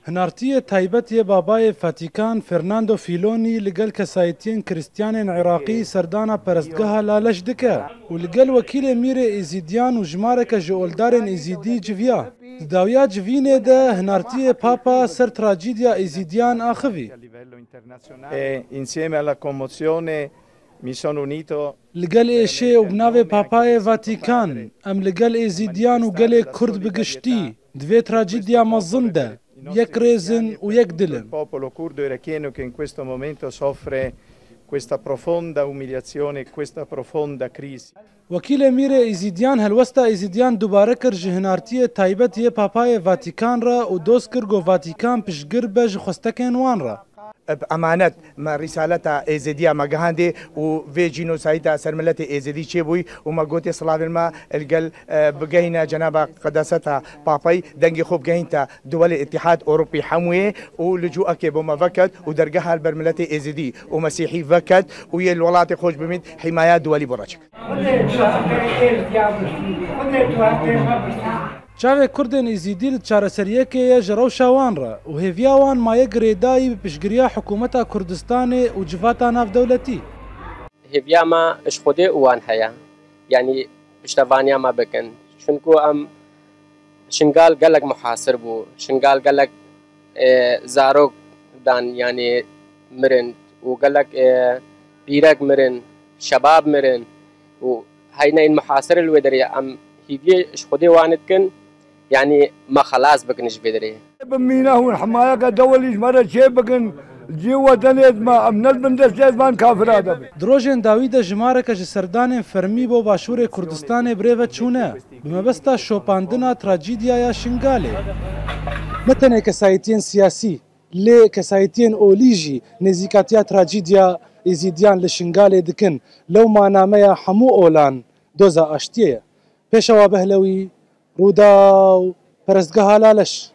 هنارتیە تایبەتیە بابایê Fatikan Fernando Filoni li gel kesayetiyên Kristyanên Iraqî serdana perestgeha Laleş dike û li gel wekîlê Mîrê Êzîdiyan û jimareke ji oldarên Êzîdî civiya. Di dawiya civînê de hinartiyê Papa ser trajîdya Êzîdiyan axivî. Li gel êşê û bi navê Papayê Vatikan em li gel Êzîdiyan û gelê Kurd bi giştî di vê trajîdya mezin de yek rêzin û yek dilin. Wekîlê Mîrê Êzîdiyan helwesta Êzîdiyan dubare kir ji hinartiyê taybetiyê Papayê Vatikan re û dost kir got Vatikan piştgir be ji xwestekên wan re. بأمانة ما رسالة إيزيدية ما جهاندي وفي جينوسايدا سرملة إيزيدي شيبوي وما قوتي صلاة الماء الجل بجينا جناب قداستها باباي دنجي خوب جهينتا دول الاتحاد أوروبي حموي ولجوء كيبو ما فكت ودرجها البرملة إيزيدي ومسيحي فكت ويا الولايات خوش بمد حماية دولي براشك. Çavê Kurdên Êzîdî li çareseriyekê ye ji rewşa wan re û hêviya wan maye girêdayî bi piştgiriya Hikûmeta Kurdistanê û civata navdewletî. Hêviya me ji Xwedê û wan heye, yanî piştevaniya me bikin. Çunku em şingal gelek muhasir bû, şingal gelek zarok dan yanî mirin û gelek pîrek mirin, şebab mirin û heyneyên muhasir li wê derê em hêviyê ji Xwedê wan dikin. يعني ما خلاص بكن جبدري بمينا هو الحماية كدولي مرة شيء بكن جوا دنيت ما أمنل بندست ما كافر هذا دروجين داوود جمارك جسردان فرمي بو باشور كردستان بريفة چونه بمبستا شوپاندنا تراجيديا يا شنغالي متن كسايتين سياسي لي كسايتين اوليجي نزيكاتيا تراجيديا ازيديان لشنغالي دكن لو ما ناميا حمو اولان دوزا اشتيه بيشوا بهلوي روداو پرستگاه لالش